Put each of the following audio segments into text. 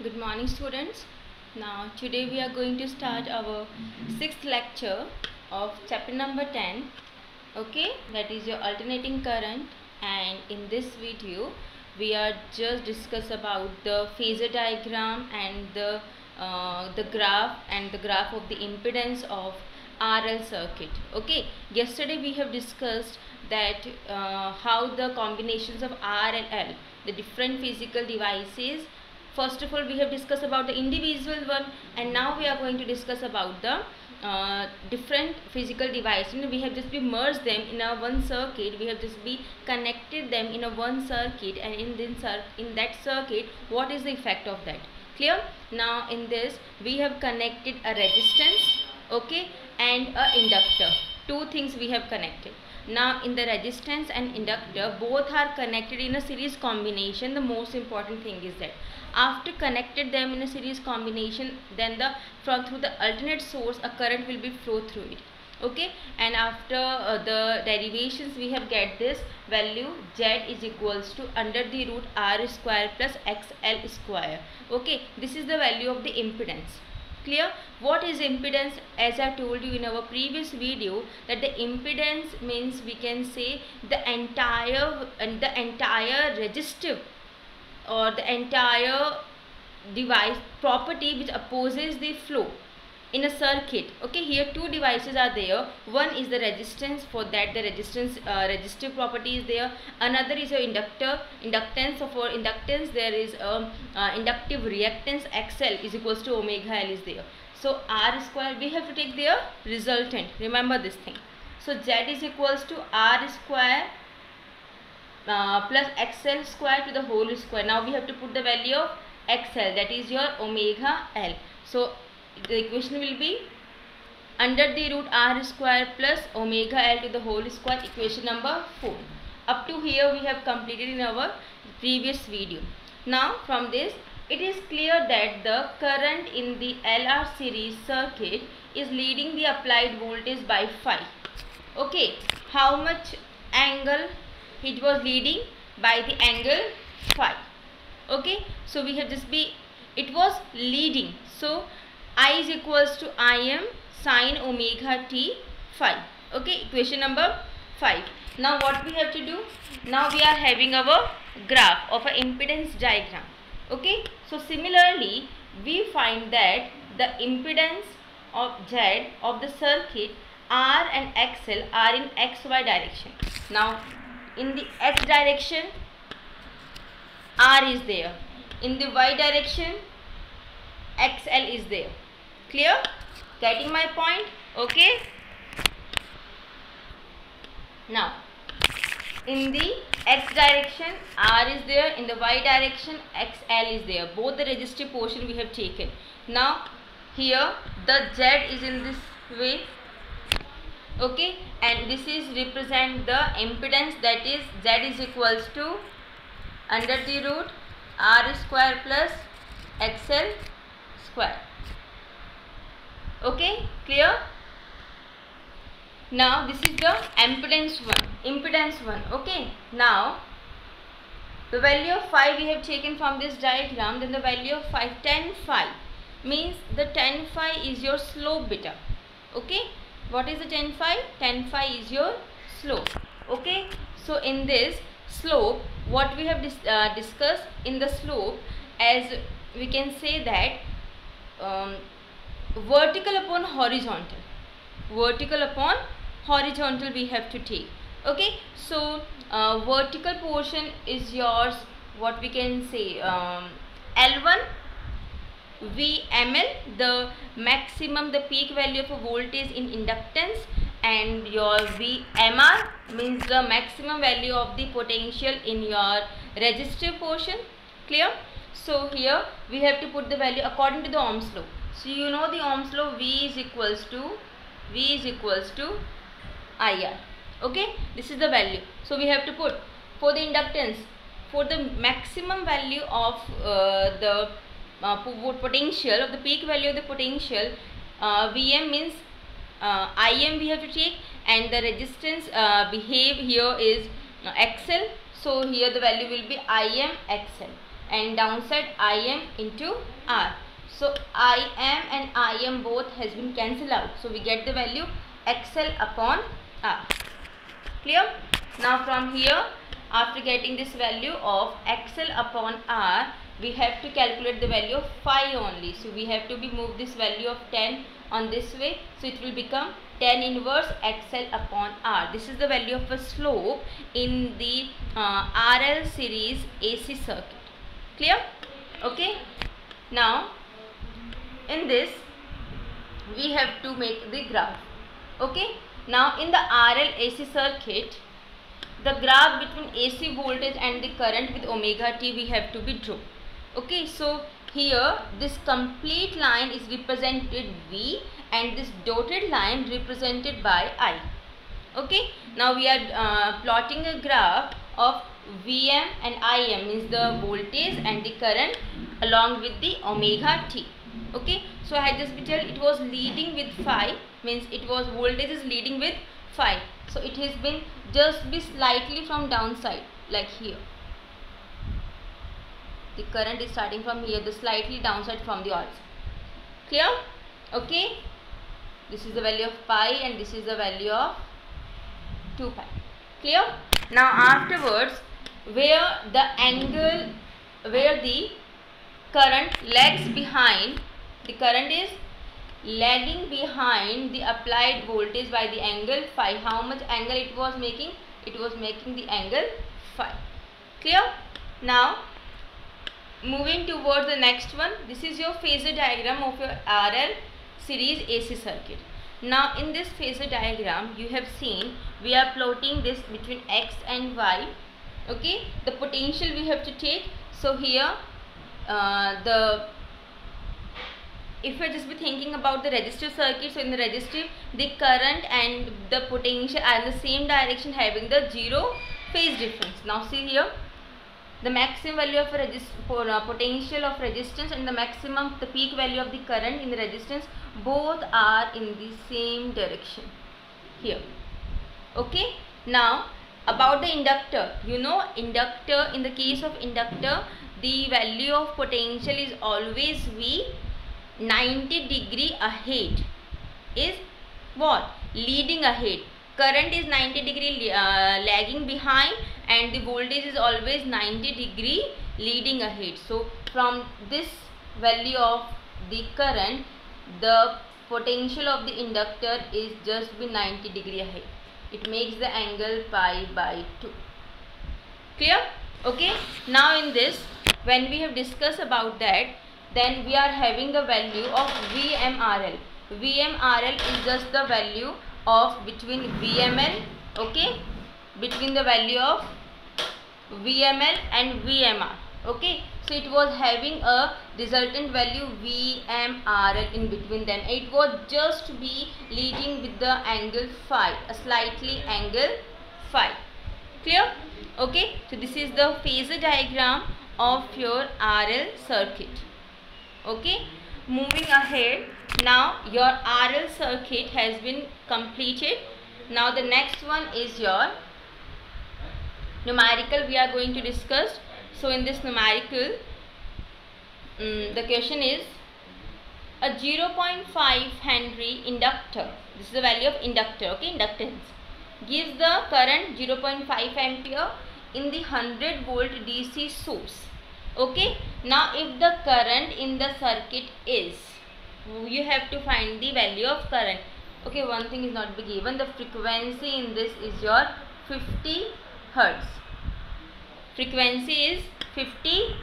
Good morning, students. Now today we are going to start our 6th lecture of chapter number 10. Okay, that is your alternating current, and in this video we are just discuss about the phasor diagram and the graph of the impedance of RL circuit. Okay, yesterday we have discussed that how the combinations of R and L, the different physical devices. First of all, we have discussed about the individual one, and now we are going to discuss about the different physical devices. We have just merged them in a one circuit. We have just connected them in a one circuit, and in that circuit, what is the effect of that? Clear? Now in this we have connected a resistance, okay, and a inductor. Two things we have connected. Now in the resistance and inductor, both are connected in a series combination. The most important thing is that after connected them in a series combination, then through the alternate source a current will be flow through it. Okay, and after the derivations we have get this value Z is equals to under the root R square plus XL square. Okay, this is the value of the impedance. Clear? What is impedance? As I told you in our previous video, that the impedance means we can say the entire resistive or the entire device property which opposes the flow in a circuit. Okay, here two devices are there. One is the resistance, for that the resistive property is there. Another is your inductance. So for inductance there is inductive reactance XL is equals to omega L is there. So R square, we have to take their resultant. Remember this thing. So Z is equals to R square plus XL square to the whole square. Now we have to put the value of XL, that is your omega L. So the equation will be under the root R square plus omega L to the whole square, equation number 4. Up to here we have completed in our previous video. Now from this it is clear that the current in the LR series circuit is leading the applied voltage by phi. Okay, how much angle it was leading? By the angle phi. Okay, so we have it was leading. So I is equals to Im sine omega t phi. Okay, equation number 5. Now what we have to do? Now we are having our graph of an impedance diagram. Okay, so similarly we find that the impedance of Z of the circuit R and XL are in XY direction. Now in the X direction R is there, in the Y direction XL is there. Clear? Getting my point? Okay. Now in the X direction R is there, in the Y direction XL is there. Both the resistive portion we have taken. Now here the Z is in this way. Okay, and this is represent the impedance, that is Z is equals to under the root R square plus XL square. Okay, clear? Now this is the impedance one. Okay, now the value of phi we have taken from this diagram. Then the value of phi, tan phi, means the tan phi is your slope beta. Okay, what is the tan phi? Tan phi is your slope. Okay, so in this slope, what we have discussed in the slope, as we can say that vertical upon horizontal we have to take. Okay, so vertical portion is yours, what we can say, L1 VML, the maximum, the peak value of a voltage in inductance, and your VMR means the maximum value of the potential in your resistive portion. Clear? So here we have to put the value according to the Ohm's law. So you know the Ohm's law, V is equals to IR. Okay, this is the value. So we have to put for the inductance, for the maximum value of the potential, of the peak value of the potential, Vm means Im we have to take, and the resistance behave here is XL. So here the value will be Im XL. and downside Im into R. So Im and Im both has been cancelled out. So we get the value XL upon R. Clear? Now from here, after getting this value of XL upon R, we have to calculate the value of phi only. So we have to move this value of 10 on this way. So it will become 10 inverse XL upon R. This is the value of a slope in the RL series AC circuit. Clear? Okay. Now in this we have to make the graph. Okay. Now in the RL AC circuit, the graph between AC voltage and the current with omega t we have to be drawn. Okay, so here this complete line is represented V and this dotted line represented by I. Okay, now we are plotting a graph of Vm and Im, means the voltage and the current along with the omega t. Okay, so I just be told it was leading with phi, means it was voltage is leading with phi. So it has been just be slightly from downside, like here. The current is starting from here, the slightly downside from the odds. Clear? Okay. This is the value of pi and this is the value of 2 pi. Clear? Now afterwards, where the current lags behind, the current is lagging behind the applied voltage by the angle phi. How much angle it was making? It was making the angle phi. Clear? Now moving towards the next one, this is your phasor diagram of your RL series AC circuit. Now in this phasor diagram you have seen we are plotting this between X and Y. Okay, the potential we have to take. So here if I just be thinking about the resistive circuit, so in the resistive the current and the potential are in the same direction, having the zero phase difference. Now see here, the maximum value of potential of resistance and the peak value of the current in the resistance, both are in the same direction here. Okay, now about the inductor, you know inductor, in the case of inductor the value of potential is always V 90 degree ahead, is what? Leading ahead. Current is 90 degree lagging behind and the voltage is always 90 degree leading ahead. So from this value of the current, the potential of the inductor is just be 90 degree ahead. It makes the angle pi by 2. Clear? Okay. Now in this, when we have discussed about that, then we are having the value of VMRL. VMRL is just the value of between VML, okay, between the value of VML and VMR. Okay, so it was having a resultant value VMRL in between them. It was just be leading with the angle phi, a slightly angle phi. Clear? Okay, so this is the phasor diagram of your RL circuit. Okay, moving ahead, now your RL circuit has been completed. Now the next one is your numerical we are going to discuss. So in this numerical, the question is a 0.5 Henry inductor, this is the value of inductor, okay, inductance, gives the current 0.5 ampere in the 100 volt DC source. Okay, now if the current in the circuit is, you have to find the value of current. Okay, one thing is not be given, the frequency in this is your 50 Hertz. Frequency is 50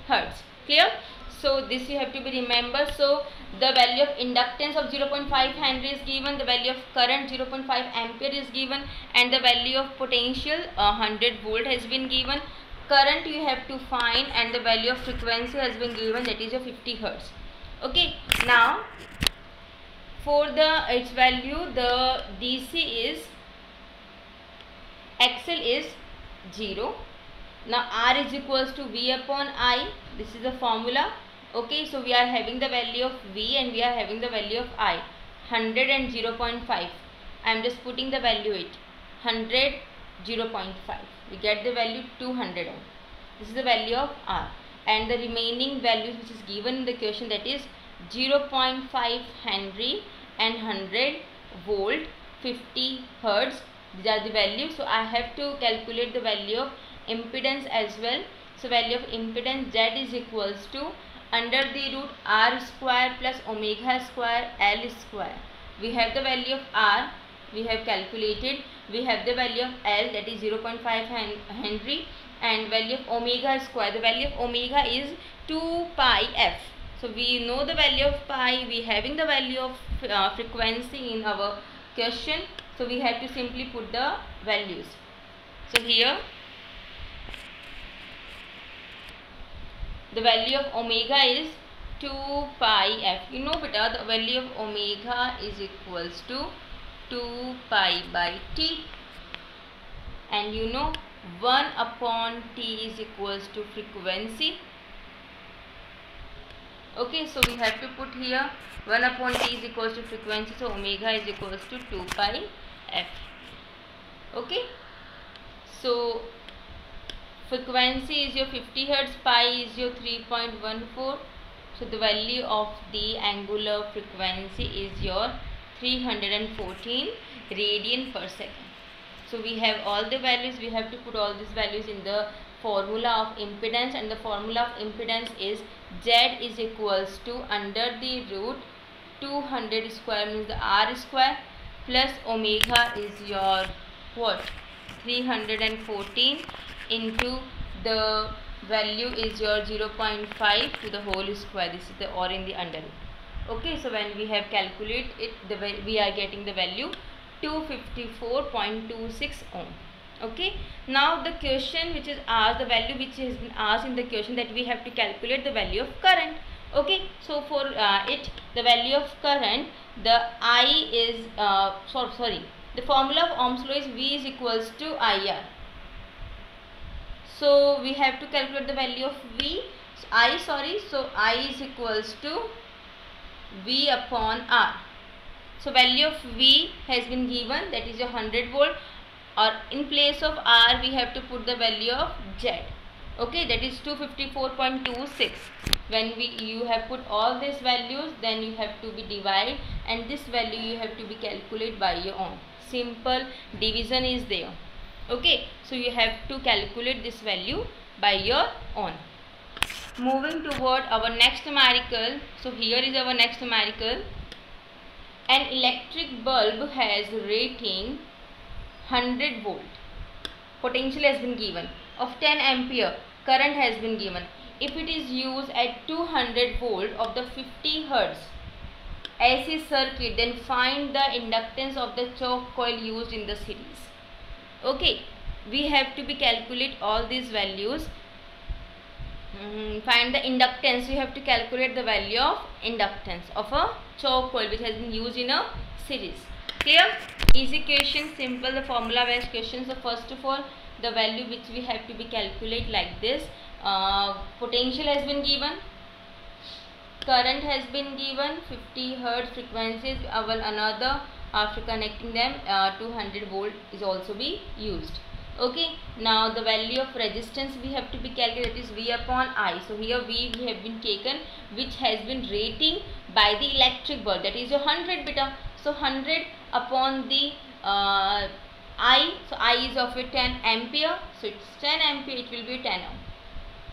Hertz. Clear? So this you have to be remember. So the value of inductance of 0.5 Henry is given, the value of current 0.5 ampere is given, and the value of potential 100 volt has been given. Current you have to find and the value of frequency has been given, that is a 50 Hertz. Okay, now for the its value, the DC is XL is 0. Now R is equals to V upon I. This is the formula. Okay, so we are having the value of V and we are having the value of I. 100 and 0.5. I am just putting the value it. 100, 0.5. We get the value 200 ohm. This is the value of R. and the remaining values which is given in the question, that is 0.5 Henry and 100 volt, 50 Hertz. These are the values. So I have to calculate the value of impedance as well. So value of impedance Z is equals to under the root R square plus omega square L square. We have the value of R, we have calculated. We have the value of L, that is 0.5 Henry, and value of omega square. The value of omega is 2 pi f. So we know the value of pi, we having the value of frequency in our question. So we have to simply put the values. So here the value of omega is 2 pi f. You know beta, the value of omega is equals to 2 pi by t, and you know 1 upon t is equals to frequency. Okay, so we have to put here 1 upon t is equals to frequency, so omega is equals to 2 pi f. Okay, so frequency is your 50 Hertz, pi is your 3.14. So the value of the angular frequency is your 314 radian per second. So we have all the values, we have to put all these values in the formula of impedance, and the formula of impedance is Z is equals to under the root 200 square means the R square plus omega is your what, 314 into the value is your 0.5 to the whole square. This is the or in the under root. Okay, so when we have calculated it, we are getting the value 254.26 ohm. Okay, now the question which is asked, the value which has been asked in the question, that we have to calculate the value of current. Okay, so for it, the value of current, the I is the formula of Ohm's law is V is equals to IR. So we have to calculate the value of V. So I is equals to V upon R. So value of V has been given, that is your 100 volt, or in place of R we have to put the value of Z. Okay, that is 254.26. When you have put all these values, then you have to be divide, and this value you have to be calculate by your own. Simple division is there. Okay, so you have to calculate this value by your own. Moving toward our next numerical. So here is our next numerical. An electric bulb has rating 100 volt. Potential has been given of 10 ampere. Current has been given. If it is used at 200 volt of the 50 hertz AC circuit, then find the inductance of the choke coil used in the series. Okay, we have to be calculate all these values. Find the inductance. We have to calculate the value of inductance of a choke coil which has been used in a series. Clear? Easy question, simple, the formula based questions. So first of all, the value which we have to be calculate like this. Potential has been given, current has been given, 50 hertz frequencies, another after connecting them 200 volt is also be used. Okay, now the value of resistance we have to be calculated is V upon I. So here V we have been taken which has been rating by the electric bulb, that is your 100 beta. So 100 upon the I, so I is of a 10 ampere, so it's 10 ampere, it will be 10 ohm.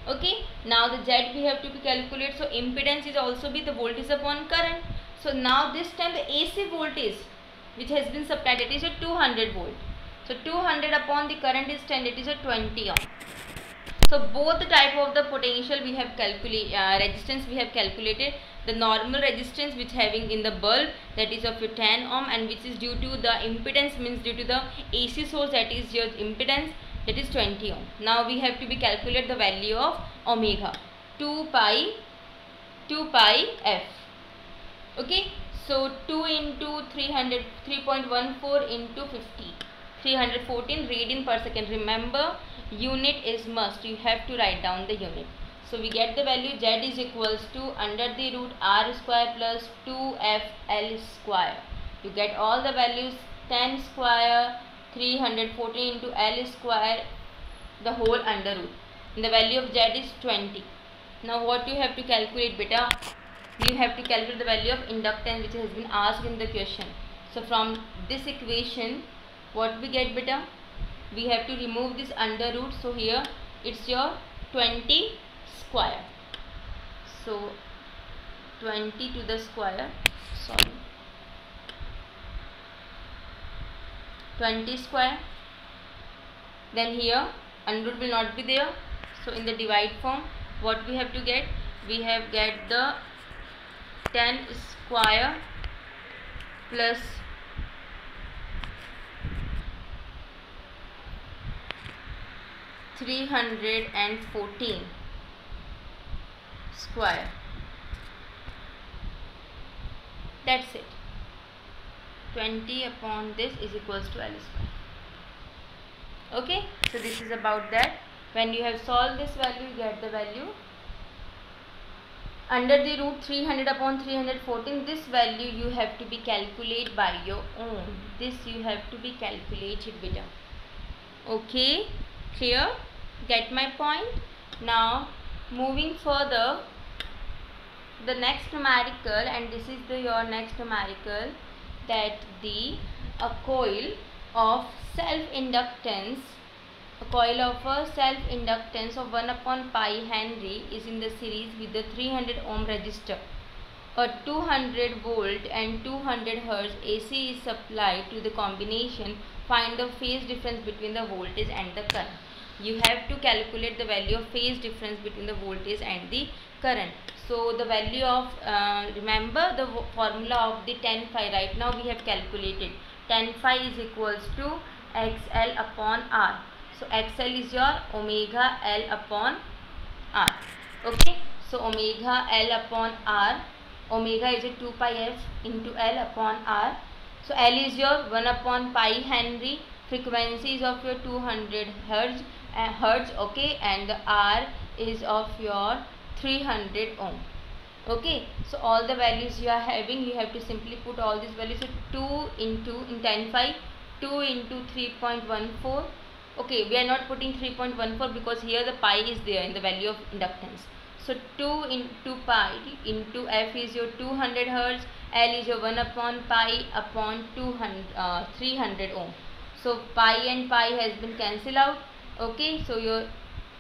Okay, now the Z we have to be calculate. So impedance is also be the voltage upon current. So now this time the AC voltage which has been supplied, it is a 200 volt. So 200 upon the current is 10, it is a 20 ohm. So both the type of the potential we have calculated, resistance we have calculated. The normal resistance which having in the bulb, that is of 10 ohm, and which is due to the impedance, means due to the AC source, that is your impedance, that is 20 ohm. Now we have to be calculate the value of omega, 2 pi f. Okay, so 2 into 3.14 into 50, 314 radian per second. Remember, unit is must, you have to write down the unit. So we get the value Z is equals to under the root R square plus 2FL square. You get all the values, 10 square, 314 into L square, the whole under root. And the value of Z is 20. Now what you have to calculate, beta? You have to calculate the value of inductance which has been asked in the question. So from this equation, what we get, beta? We have to remove this under root. So here it's your 20 square. So 20 to the square, sorry, 20 square. Then here under root will not be there. So in the divide form, what we have to get? We have get the 10 square plus 314 square. That's it. 20 upon this is equals to L square. Okay, so this is about that. When you have solved this value, you get the value under the root 300 upon 314. This value you have to be calculated by your own. This you have to be calculated, beta. Okay, clear? Get my point? Now moving further, the next numerical, and this is your next numerical, that a coil of self-inductance, a coil of a self-inductance of 1 upon pi Henry is in the series with the 300 ohm resistor. A 200 volt and 200 hertz AC is supplied to the combination. Find the phase difference between the voltage and the current. You have to calculate the value of phase difference between the voltage and the current. So the value of, remember the formula of the tan phi. Right now we have calculated tan phi is equals to XL upon R. So XL is your omega L upon R. Okay, so omega L upon R, omega is a 2 pi f into L upon R. So L is your 1 upon pi Henry, frequency is of your 200 hertz, okay, and the R is of your 300 ohm. Okay, so all the values you are having, you have to simply put all these values. So 2 into in tan phi, 2 into 3.14. Okay, we are not putting 3.14 because here the pi is there in the value of inductance. So 2 into pi into F is your 200 hertz, L is your 1 upon pi upon 300 ohm. So pi and pi has been cancelled out. Okay, so your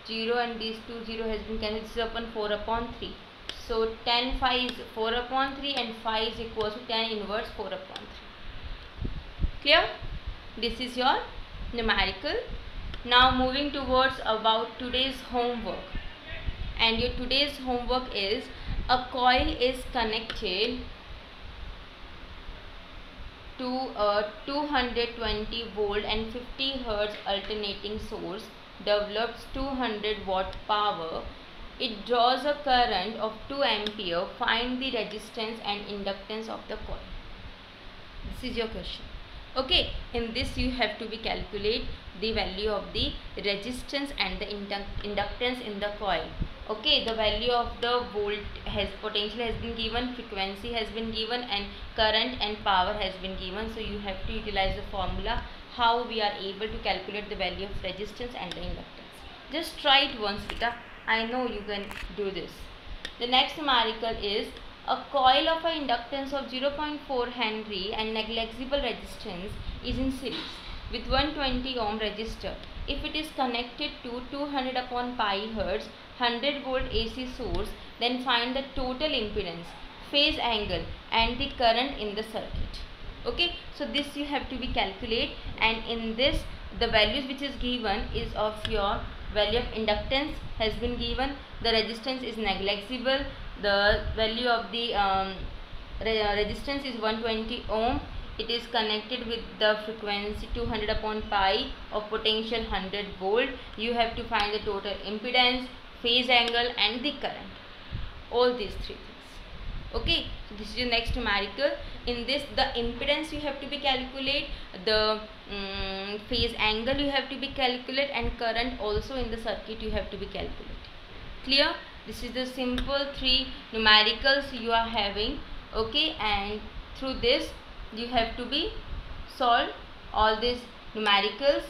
0 and these 0 has been cancelled. This is upon 4 upon 3. So tan phi is 4 upon 3 and phi is equal to tan inverse 4 upon 3. Clear? This is your numerical. Now moving towards about today's homework. And your today's homework is a coil is connected to a 220 volt and 50 hertz alternating source, develops 200 watt power. It draws a current of 2 ampere. Find the resistance and inductance of the coil. This is your question. Okay, in this you have to be calculate the value of the resistance and the inductance in the coil. Okay, the value of the potential has been given, frequency has been given, and current and power has been given. So you have to utilize the formula how we are able to calculate the value of resistance and the inductance. Just try it once, beta. I know you can do this. The next numerical is a coil of an inductance of 0.4 Henry and negligible resistance is in series with 120 ohm resistor. If it is connected to 200 upon pi hertz 100 volt AC source, then find the total impedance, phase angle and the current in the circuit. Okay, so this you have to be calculate, and in this the values which is given is of your value of inductance has been given, the resistance is negligible, the value of the resistance is 120 ohm, it is connected with the frequency 200 upon pi of potential 100 volt. You have to find the total impedance, phase angle and the current, all these three things. Okay, so this is your next numerical. In this the impedance you have to be calculate, the phase angle you have to be calculate, and current also in the circuit you have to be calculate. Clear? This is the simple 3 numericals you are having. Okay, and through this you have to be solve all these numericals.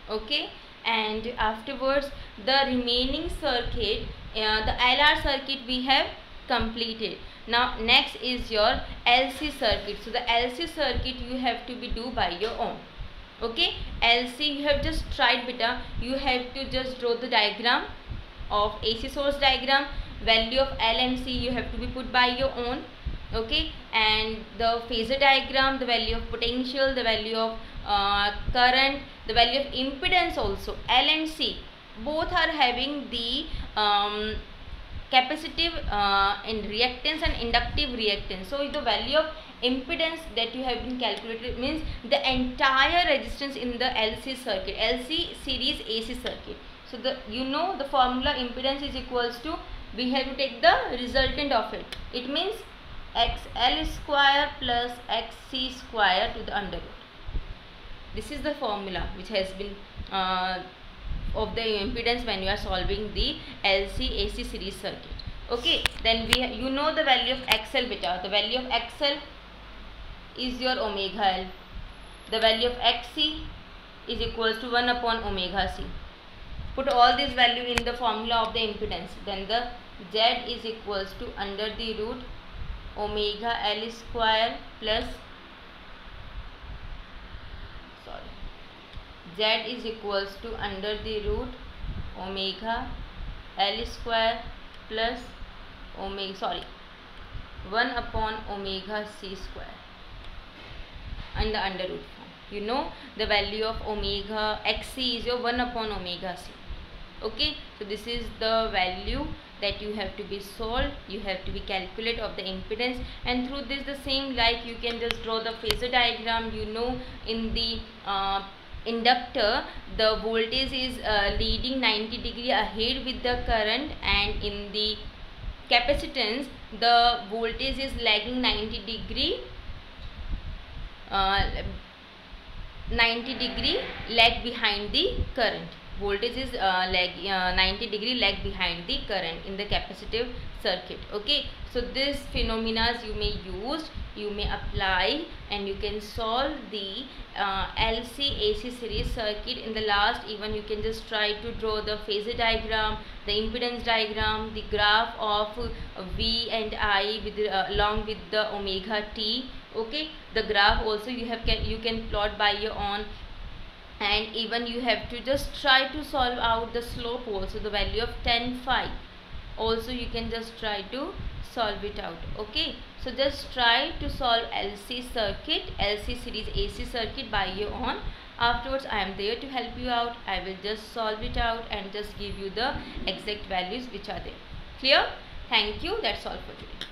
Okay, and afterwards the remaining circuit The LR circuit we have completed. Now next is your LC circuit. So the LC circuit you have to be do by your own. Okay, LC you have just tried beta. You have to just draw the diagram of AC source diagram. Value of L and C you have to be put by your own. Okay, and the phasor diagram, the value of potential, the value of current, the value of impedance also. L and C both are having the capacitive and reactance and inductive reactance. So the value of impedance that you have been calculated means the entire resistance in the LC circuit, LC series AC circuit. So the formula impedance is equals to, we have to take the resultant of it. It means XL square plus XC square to the under root. This is the formula which has been of the impedance when you are solving the LC AC series circuit. Okay, then you know the value of XL beta. The value of XL is your omega L. The value of XC is equals to 1 upon omega C. Put all this value in the formula of the impedance. Then the Z is equals to under the root omega L square plus Z is equals to under the root omega L square plus 1 upon omega C square and the under root form. You know the value of omega XC is your 1 upon omega C. Okay, so this is the value that you have to be solved. You have to be calculate of the impedance, and through this the same like you can just draw the phasor diagram. You know in the inductor the voltage is leading 90 degree ahead with the current, and in the capacitance the voltage is lagging 90 degree lag behind the current. Voltage is 90 degree lag behind the current in the capacitive circuit. Okay, so this phenomena you may use, you may apply, and you can solve the LC AC series circuit. In the last even you can just try to draw the phasor diagram, the impedance diagram, the graph of V and I with along with the omega T. Okay, the graph also you can plot by your own, and even you have to just try to solve out the slope also, the value of tan phi also you can just try to solve it out. Okay, so just try to solve LC circuit, LC series AC circuit by your own. Afterwards I am there to help you out. I will just solve it out and just give you the exact values which are there. Clear? Thank you. That's all for today.